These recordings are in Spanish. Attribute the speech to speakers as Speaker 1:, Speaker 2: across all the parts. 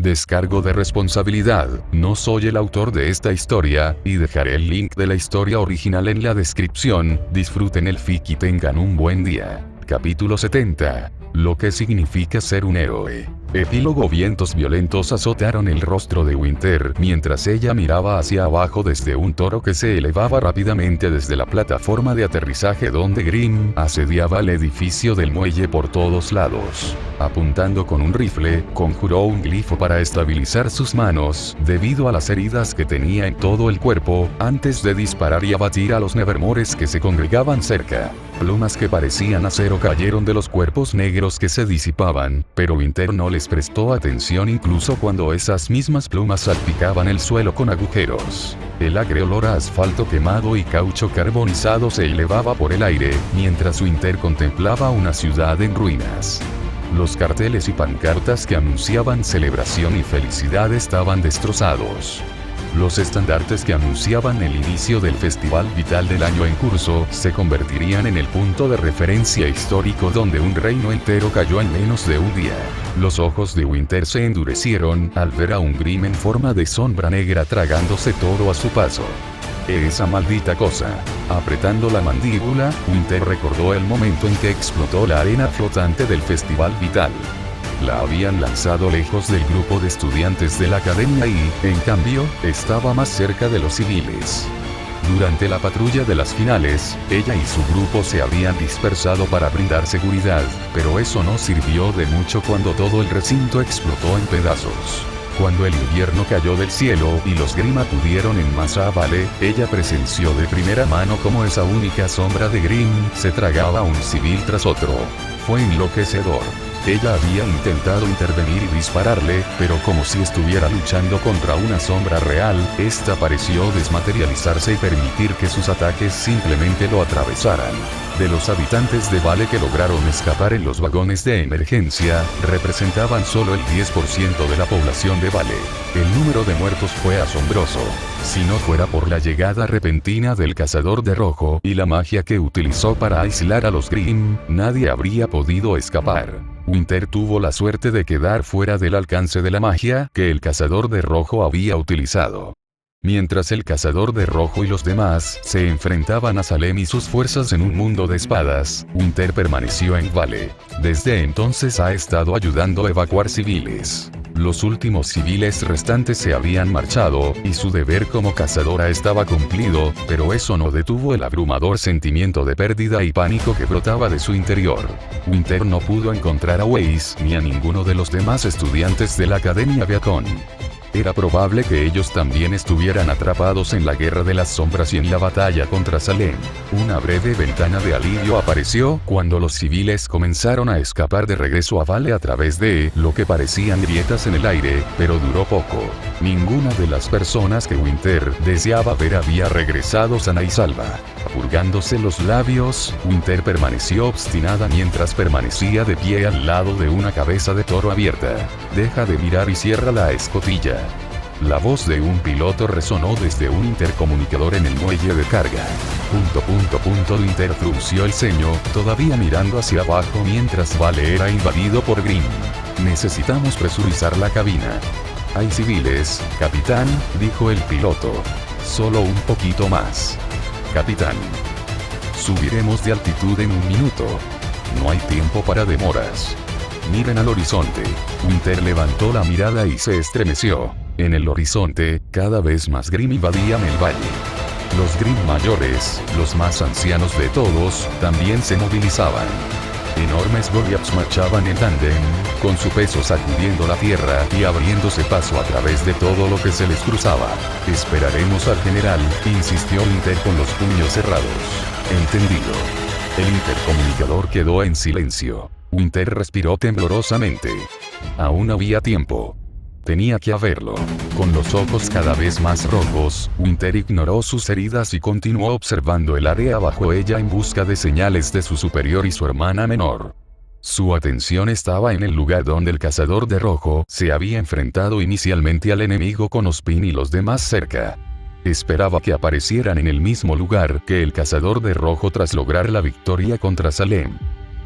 Speaker 1: Descargo de responsabilidad, no soy el autor de esta historia, y dejaré el link de la historia original en la descripción. Disfruten el fic y tengan un buen día. Capítulo 70. Lo que significa ser un héroe. Epílogo. Vientos violentos azotaron el rostro de Winter mientras ella miraba hacia abajo desde un toro que se elevaba rápidamente desde la plataforma de aterrizaje donde Grimm asediaba el edificio del muelle por todos lados. Apuntando con un rifle, conjuró un glifo para estabilizar sus manos, debido a las heridas que tenía en todo el cuerpo, antes de disparar y abatir a los Nevermores que se congregaban cerca. Plumas que parecían acero cayeron de los cuerpos negros que se disipaban, pero Winter no les prestó atención incluso cuando esas mismas plumas salpicaban el suelo con agujeros. El agrio olor a asfalto quemado y caucho carbonizado se elevaba por el aire, mientras Winter contemplaba una ciudad en ruinas. Los carteles y pancartas que anunciaban celebración y felicidad estaban destrozados. Los estandartes que anunciaban el inicio del festival vital del año en curso se convertirían en el punto de referencia histórico donde un reino entero cayó en menos de un día. Los ojos de Winter se endurecieron al ver a un Grimm en forma de sombra negra tragándose todo a su paso. Esa maldita cosa. Apretando la mandíbula, Winter recordó el momento en que explotó la arena flotante del festival vital. La habían lanzado lejos del grupo de estudiantes de la academia y, en cambio, estaba más cerca de los civiles. Durante la patrulla de las finales, ella y su grupo se habían dispersado para brindar seguridad, pero eso no sirvió de mucho cuando todo el recinto explotó en pedazos. Cuando el invierno cayó del cielo y los Grimm acudieron en masa a Vale, ella presenció de primera mano cómo esa única sombra de Grimm se tragaba a un civil tras otro. Fue enloquecedor. Ella había intentado intervenir y dispararle, pero como si estuviera luchando contra una sombra real, esta pareció desmaterializarse y permitir que sus ataques simplemente lo atravesaran. De los habitantes de Vale que lograron escapar en los vagones de emergencia, representaban solo el 10% de la población de Vale. El número de muertos fue asombroso. Si no fuera por la llegada repentina del cazador de rojo y la magia que utilizó para aislar a los Grimm, nadie habría podido escapar. Winter tuvo la suerte de quedar fuera del alcance de la magia que el cazador de rojo había utilizado. Mientras el cazador de rojo y los demás se enfrentaban a Salem y sus fuerzas en un mundo de espadas, Winter permaneció en Vale. Desde entonces ha estado ayudando a evacuar civiles. Los últimos civiles restantes se habían marchado, y su deber como cazadora estaba cumplido, pero eso no detuvo el abrumador sentimiento de pérdida y pánico que brotaba de su interior. Winter no pudo encontrar a Weiss ni a ninguno de los demás estudiantes de la Academia Beacon. Era probable que ellos también estuvieran atrapados en la Guerra de las Sombras y en la batalla contra Salem. Una breve ventana de alivio apareció cuando los civiles comenzaron a escapar de regreso a Vale a través de lo que parecían grietas en el aire, pero duró poco. Ninguna de las personas que Winter deseaba ver había regresado sana y salva. Purgándose los labios, Winter permaneció obstinada mientras permanecía de pie al lado de una cabeza de toro abierta. Deja de mirar y cierra la escotilla. La voz de un piloto resonó desde un intercomunicador en el muelle de carga. Winter frunció el ceño, todavía mirando hacia abajo mientras Vale era invadido por Grimm. Necesitamos presurizar la cabina. Hay civiles, capitán, dijo el piloto. Solo un poquito más. Capitán. Subiremos de altitud en un minuto. No hay tiempo para demoras. Miren al horizonte. Winter levantó la mirada y se estremeció. En el horizonte, cada vez más Grimm invadían el valle. Los Grimm mayores, los más ancianos de todos, también se movilizaban. Enormes Goliaths marchaban en tándem, con su peso sacudiendo la tierra y abriéndose paso a través de todo lo que se les cruzaba. Esperaremos al general, insistió Winter con los puños cerrados. Entendido. El intercomunicador quedó en silencio. Winter respiró temblorosamente. Aún había tiempo. Tenía que haberlo. Con los ojos cada vez más rojos, Winter ignoró sus heridas y continuó observando el área bajo ella en busca de señales de su superior y su hermana menor. Su atención estaba en el lugar donde el cazador de rojo se había enfrentado inicialmente al enemigo con Ospin y los demás cerca. Esperaba que aparecieran en el mismo lugar que el cazador de rojo tras lograr la victoria contra Salem.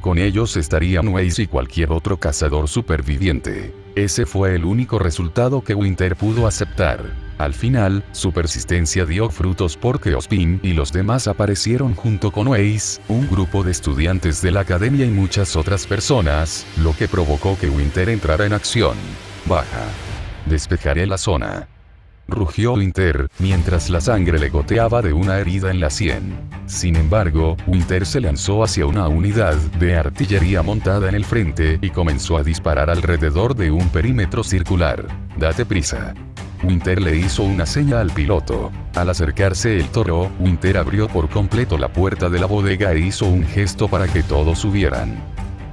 Speaker 1: Con ellos estarían Weiss y cualquier otro cazador superviviente. Ese fue el único resultado que Winter pudo aceptar. Al final, su persistencia dio frutos porque Ozpin y los demás aparecieron junto con Ace, un grupo de estudiantes de la academia y muchas otras personas, lo que provocó que Winter entrara en acción. Baja. Despejaré la zona. Rugió Winter, mientras la sangre le goteaba de una herida en la sien. Sin embargo, Winter se lanzó hacia una unidad de artillería montada en el frente y comenzó a disparar alrededor de un perímetro circular. Date prisa. Winter le hizo una seña al piloto. Al acercarse el toro, Winter abrió por completo la puerta de la bodega e hizo un gesto para que todos subieran.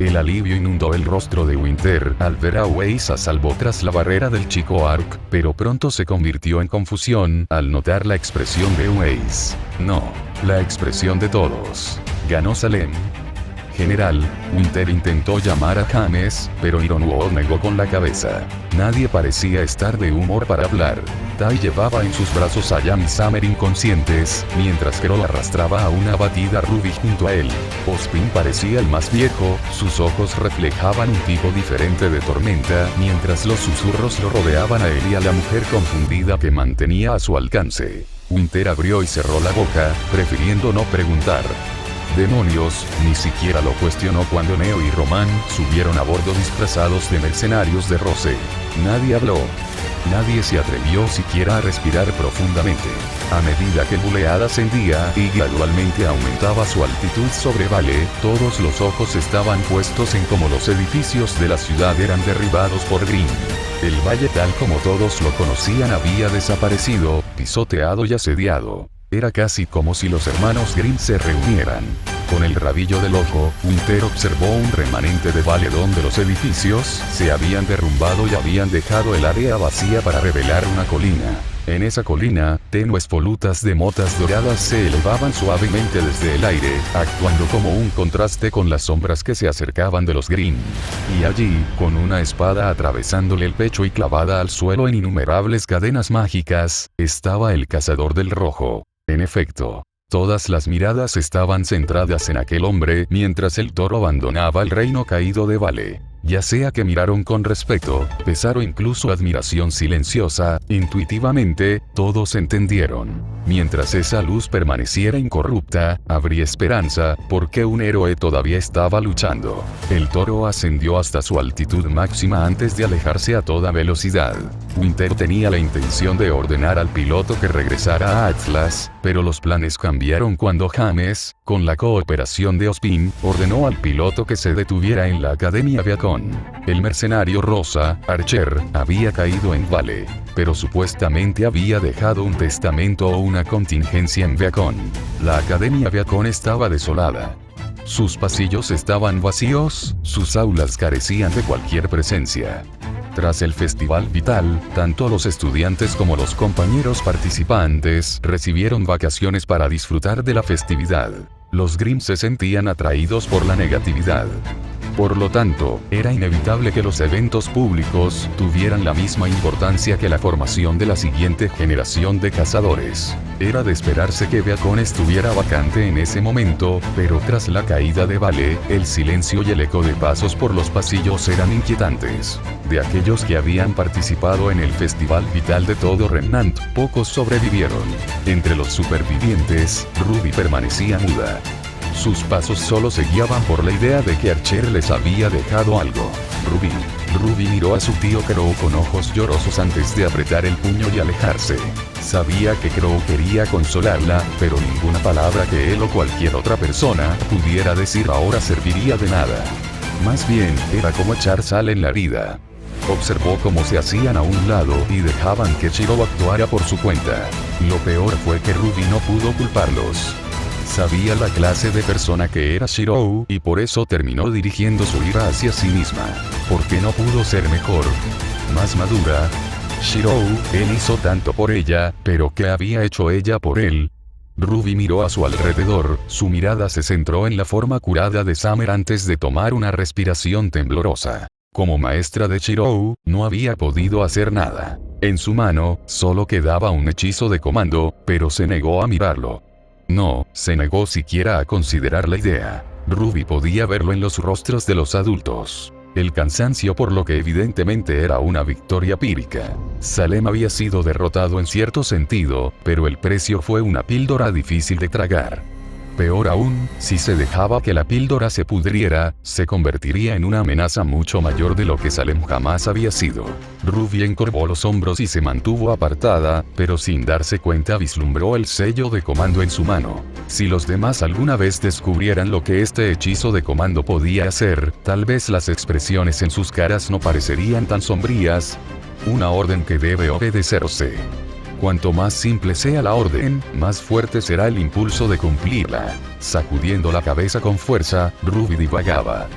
Speaker 1: El alivio inundó el rostro de Winter al ver a Waze a salvo tras la barrera del chico Ark, pero pronto se convirtió en confusión al notar la expresión de Waze. No, la expresión de todos. Ganó Salem. General, Winter intentó llamar a James, pero Ironwood negó con la cabeza. Nadie parecía estar de humor para hablar. Tai llevaba en sus brazos a Yam y Summer inconscientes, mientras Crow arrastraba a una abatida Ruby junto a él. Ozpin parecía el más viejo, sus ojos reflejaban un tipo diferente de tormenta, mientras los susurros lo rodeaban a él y a la mujer confundida que mantenía a su alcance. Winter abrió y cerró la boca, prefiriendo no preguntar. Demonios, ni siquiera lo cuestionó cuando Neo y Roman subieron a bordo disfrazados de mercenarios de Rose. Nadie habló. Nadie se atrevió siquiera a respirar profundamente. A medida que Bulead ascendía y gradualmente aumentaba su altitud sobre Vale, todos los ojos estaban puestos en cómo los edificios de la ciudad eran derribados por Grimm. El valle tal como todos lo conocían había desaparecido, pisoteado y asediado. Era casi como si los hermanos Grimm se reunieran. Con el rabillo del ojo, Winter observó un remanente de Vale donde los edificios se habían derrumbado y habían dejado el área vacía para revelar una colina. En esa colina, tenues volutas de motas doradas se elevaban suavemente desde el aire, actuando como un contraste con las sombras que se acercaban de los Grimm. Y allí, con una espada atravesándole el pecho y clavada al suelo en innumerables cadenas mágicas, estaba el cazador del rojo. En efecto, todas las miradas estaban centradas en aquel hombre mientras el toro abandonaba el reino caído de Vale. Ya sea que miraron con respeto, pesar o incluso admiración silenciosa, intuitivamente, todos entendieron. Mientras esa luz permaneciera incorrupta, habría esperanza, porque un héroe todavía estaba luchando. El toro ascendió hasta su altitud máxima antes de alejarse a toda velocidad. Winter tenía la intención de ordenar al piloto que regresara a Atlas, pero los planes cambiaron cuando James, con la cooperación de Ozpin, ordenó al piloto que se detuviera en la Academia Beacon. El mercenario rosa, Archer, había caído en Vale, pero supuestamente había dejado un testamento o una contingencia en Beacon. La Academia Beacon estaba desolada. Sus pasillos estaban vacíos, sus aulas carecían de cualquier presencia. Tras el Festival Vital, tanto los estudiantes como los compañeros participantes recibieron vacaciones para disfrutar de la festividad. Los Grimm se sentían atraídos por la negatividad. Por lo tanto, era inevitable que los eventos públicos tuvieran la misma importancia que la formación de la siguiente generación de cazadores. Era de esperarse que Beacon estuviera vacante en ese momento, pero tras la caída de Vale, el silencio y el eco de pasos por los pasillos eran inquietantes. De aquellos que habían participado en el Festival Vital de todo Remnant, pocos sobrevivieron. Entre los supervivientes, Ruby permanecía muda. Sus pasos solo se guiaban por la idea de que Archer les había dejado algo. Ruby miró a su tío Crow con ojos llorosos antes de apretar el puño y alejarse. Sabía que Crow quería consolarla, pero ninguna palabra que él o cualquier otra persona pudiera decir ahora serviría de nada. Más bien, era como echar sal en la herida. Observó cómo se hacían a un lado y dejaban que Shiro actuara por su cuenta. Lo peor fue que Ruby no pudo culparlos. Sabía la clase de persona que era Shiro y por eso terminó dirigiendo su ira hacia sí misma. Porque no pudo ser mejor, más madura. Shiro, él hizo tanto por ella, pero ¿qué había hecho ella por él? Ruby miró a su alrededor, su mirada se centró en la forma curada de Summer antes de tomar una respiración temblorosa. Como maestra de Shiro, no había podido hacer nada. En su mano, solo quedaba un hechizo de comando, pero se negó a mirarlo. No, se negó siquiera a considerar la idea. Ruby podía verlo en los rostros de los adultos. El cansancio, por lo que evidentemente era una victoria pírrica. Salem había sido derrotado en cierto sentido, pero el precio fue una píldora difícil de tragar. Peor aún, si se dejaba que la píldora se pudriera, se convertiría en una amenaza mucho mayor de lo que Salem jamás había sido. Ruby encorvó los hombros y se mantuvo apartada, pero sin darse cuenta vislumbró el sello de comando en su mano. Si los demás alguna vez descubrieran lo que este hechizo de comando podía hacer, tal vez las expresiones en sus caras no parecerían tan sombrías. Una orden que debe obedecerse. Cuanto más simple sea la orden, más fuerte será el impulso de cumplirla. Sacudiendo la cabeza con fuerza, Ruby divagaba.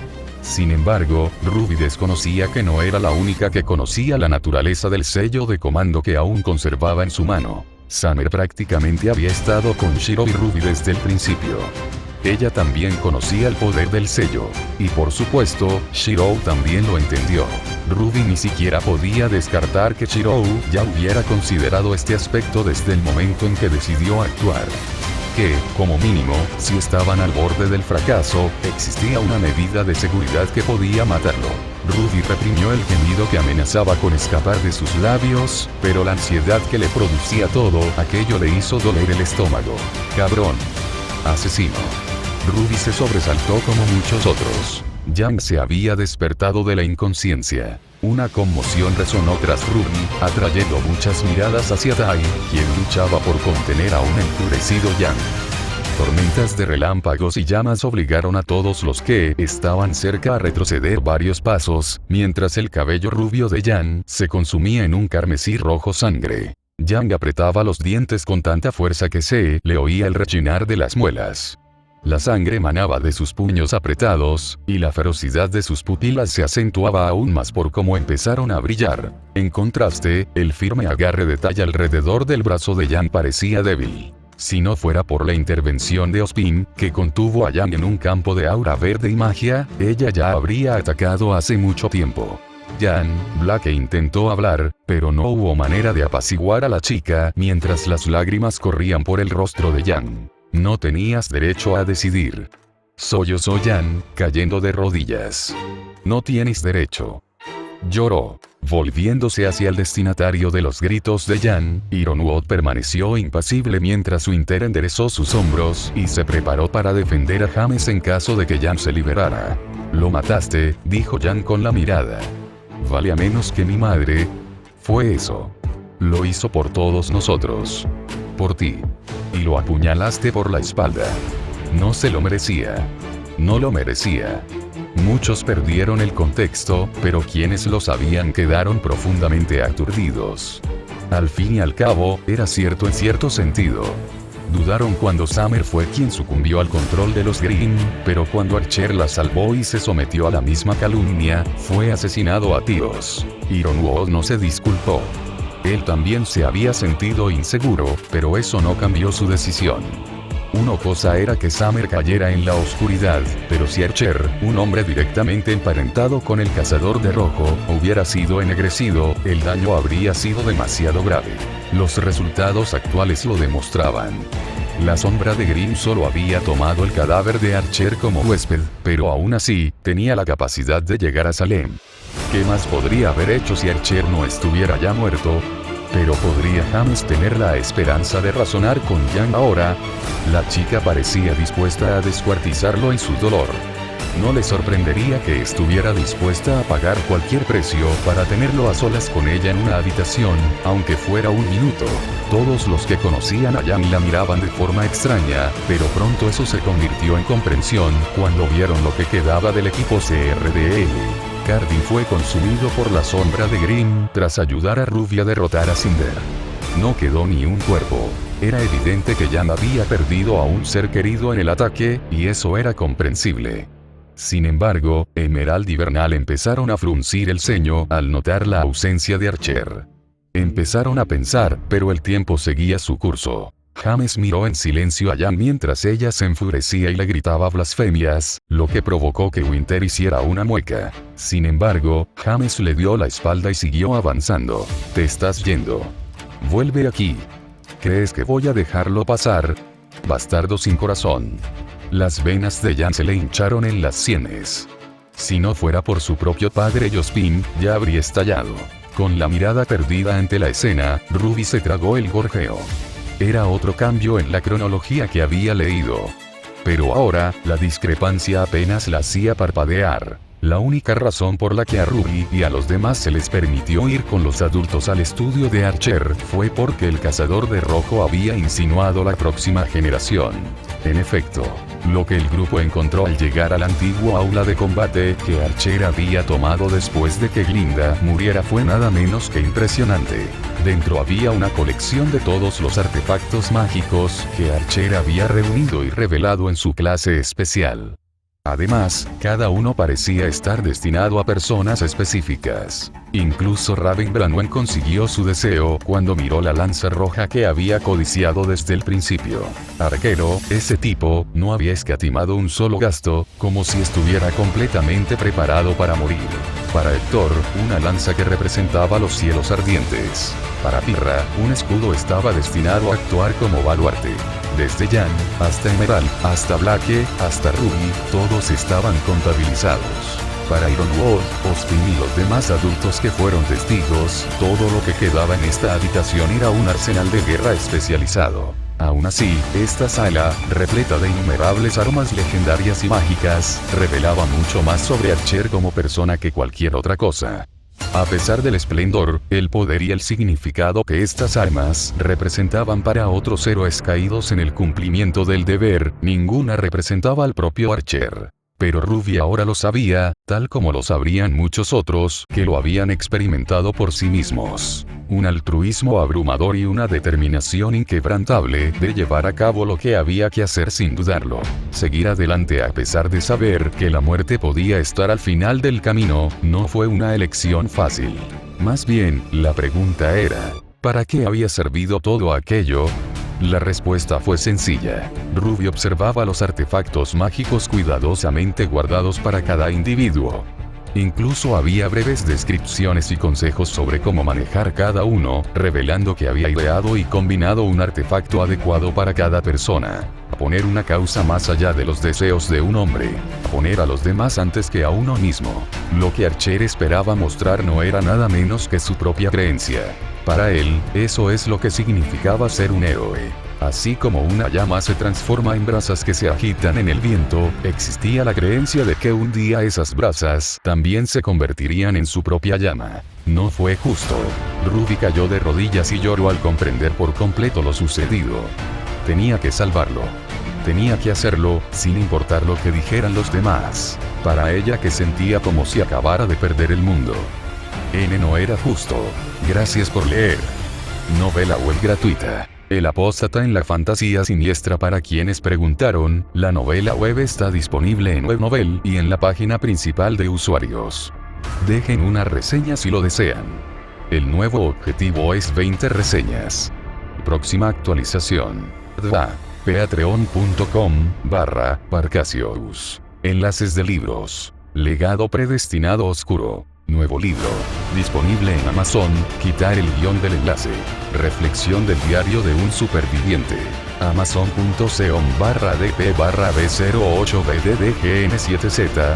Speaker 1: Sin embargo, Ruby desconocía que no era la única que conocía la naturaleza del sello de comando que aún conservaba en su mano. Summer prácticamente había estado con Shiro y Ruby desde el principio. Ella también conocía el poder del sello. Y por supuesto, Shiro también lo entendió. Ruby ni siquiera podía descartar que Shiro ya hubiera considerado este aspecto desde el momento en que decidió actuar. Que, como mínimo, si estaban al borde del fracaso, existía una medida de seguridad que podía matarlo. Ruby reprimió el gemido que amenazaba con escapar de sus labios, pero la ansiedad que le producía todo aquello le hizo doler el estómago. Cabrón. Asesino. Ruby se sobresaltó como muchos otros. Yang se había despertado de la inconsciencia. Una conmoción resonó tras Ruby, atrayendo muchas miradas hacia Tai, quien luchaba por contener a un enfurecido Yang. Tormentas de relámpagos y llamas obligaron a todos los que estaban cerca a retroceder varios pasos, mientras el cabello rubio de Yang se consumía en un carmesí rojo sangre. Yang apretaba los dientes con tanta fuerza que se le oía el rechinar de las muelas. La sangre manaba de sus puños apretados, y la ferocidad de sus pupilas se acentuaba aún más por cómo empezaron a brillar. En contraste, el firme agarre de Tai alrededor del brazo de Yang parecía débil. Si no fuera por la intervención de Ozpin, que contuvo a Yang en un campo de aura verde y magia, ella ya habría atacado hace mucho tiempo. Yang, Black intentó hablar, pero no hubo manera de apaciguar a la chica mientras las lágrimas corrían por el rostro de Yang. No tenías derecho a decidir. Sollozó Yang, cayendo de rodillas. No tienes derecho. Lloró. Volviéndose hacia el destinatario de los gritos de Yang, Ironwood permaneció impasible mientras Winter enderezó sus hombros y se preparó para defender a James en caso de que Yang se liberara. Lo mataste, dijo Yang con la mirada. Vale a menos que mi madre. Fue eso. Lo hizo por todos nosotros. Por ti. Y lo apuñalaste por la espalda. No se lo merecía. No lo merecía. Muchos perdieron el contexto, pero quienes lo sabían quedaron profundamente aturdidos. Al fin y al cabo, era cierto en cierto sentido. Dudaron cuando Summer fue quien sucumbió al control de los Green, pero cuando Archer la salvó y se sometió a la misma calumnia, fue asesinado a tiros. Ironwood no se disculpó. Él también se había sentido inseguro, pero eso no cambió su decisión. Una cosa era que Summer cayera en la oscuridad, pero si Archer, un hombre directamente emparentado con el cazador de rojo, hubiera sido ennegrecido, el daño habría sido demasiado grave. Los resultados actuales lo demostraban. La sombra de Grimm solo había tomado el cadáver de Archer como huésped, pero aún así, tenía la capacidad de llegar a Salem. ¿Qué más podría haber hecho si Archer no estuviera ya muerto? Pero ¿podría James tener la esperanza de razonar con Yang ahora? La chica parecía dispuesta a descuartizarlo en su dolor. No le sorprendería que estuviera dispuesta a pagar cualquier precio para tenerlo a solas con ella en una habitación, aunque fuera un minuto. Todos los que conocían a Yang la miraban de forma extraña, pero pronto eso se convirtió en comprensión cuando vieron lo que quedaba del equipo CRDL. Cardin fue consumido por la sombra de Grimm tras ayudar a Ruby a derrotar a Cinder. No quedó ni un cuerpo. Era evidente que Yang había perdido a un ser querido en el ataque, y eso era comprensible. Sin embargo, Emerald y Bernal empezaron a fruncir el ceño al notar la ausencia de Archer. Empezaron a pensar, pero el tiempo seguía su curso. James miró en silencio a Yang mientras ella se enfurecía y le gritaba blasfemias, lo que provocó que Winter hiciera una mueca. Sin embargo, James le dio la espalda y siguió avanzando. Te estás yendo. Vuelve aquí. ¿Crees que voy a dejarlo pasar? Bastardo sin corazón. Las venas de Yang se le hincharon en las sienes. Si no fuera por su propio padre Jospin, ya habría estallado. Con la mirada perdida ante la escena, Ruby se tragó el gorjeo. Era otro cambio en la cronología que había leído. Pero ahora, la discrepancia apenas la hacía parpadear. La única razón por la que a Ruby y a los demás se les permitió ir con los adultos al estudio de Archer fue porque el cazador de rojo había insinuado la próxima generación. En efecto, lo que el grupo encontró al llegar al antiguo aula de combate que Archer había tomado después de que Glinda muriera fue nada menos que impresionante. Dentro había una colección de todos los artefactos mágicos que Archer había reunido y revelado en su clase especial. Además, cada uno parecía estar destinado a personas específicas. Incluso Raven Branwen consiguió su deseo cuando miró la lanza roja que había codiciado desde el principio. Arquero, ese tipo, no había escatimado un solo gasto, como si estuviera completamente preparado para morir. Para Héctor, una lanza que representaba los cielos ardientes. Para Pirra, un escudo estaba destinado a actuar como baluarte. Desde Jan, hasta Emerald, hasta Blake, hasta Ruby, todos estaban contabilizados. Para Ironwood, Austin y los demás adultos que fueron testigos, todo lo que quedaba en esta habitación era un arsenal de guerra especializado. Aún así, esta sala, repleta de innumerables armas legendarias y mágicas, revelaba mucho más sobre Archer como persona que cualquier otra cosa. A pesar del esplendor, el poder y el significado que estas armas representaban para otros héroes caídos en el cumplimiento del deber, ninguna representaba al propio Archer. Pero Ruby ahora lo sabía, tal como lo sabrían muchos otros que lo habían experimentado por sí mismos. Un altruismo abrumador y una determinación inquebrantable de llevar a cabo lo que había que hacer sin dudarlo. Seguir adelante a pesar de saber que la muerte podía estar al final del camino, no fue una elección fácil. Más bien, la pregunta era, ¿para qué había servido todo aquello? La respuesta fue sencilla. Ruby observaba los artefactos mágicos cuidadosamente guardados para cada individuo. Incluso había breves descripciones y consejos sobre cómo manejar cada uno, revelando que había ideado y combinado un artefacto adecuado para cada persona. A poner una causa más allá de los deseos de un hombre. A poner a los demás antes que a uno mismo. Lo que Archer esperaba mostrar no era nada menos que su propia creencia. Para él, eso es lo que significaba ser un héroe. Así como una llama se transforma en brasas que se agitan en el viento, existía la creencia de que un día esas brasas también se convertirían en su propia llama. No fue justo. Ruby cayó de rodillas y lloró al comprender por completo lo sucedido. Tenía que salvarlo. Tenía que hacerlo, sin importar lo que dijeran los demás. Para ella que sentía como si acabara de perder el mundo. No era justo. Gracias por leer. Novela web gratuita. El apóstata en la fantasía siniestra. Para quienes preguntaron, la novela web está disponible en WebNovel y en la página principal de usuarios. Dejen una reseña si lo desean. El nuevo objetivo es 20 reseñas. Próxima actualización. patreon.com/Parcasius. Enlaces de libros. Legado predestinado oscuro. Nuevo libro. Disponible en Amazon. Quitar el guión del enlace. Reflexión del diario de un superviviente. Amazon.com/dp/b08bddgn7z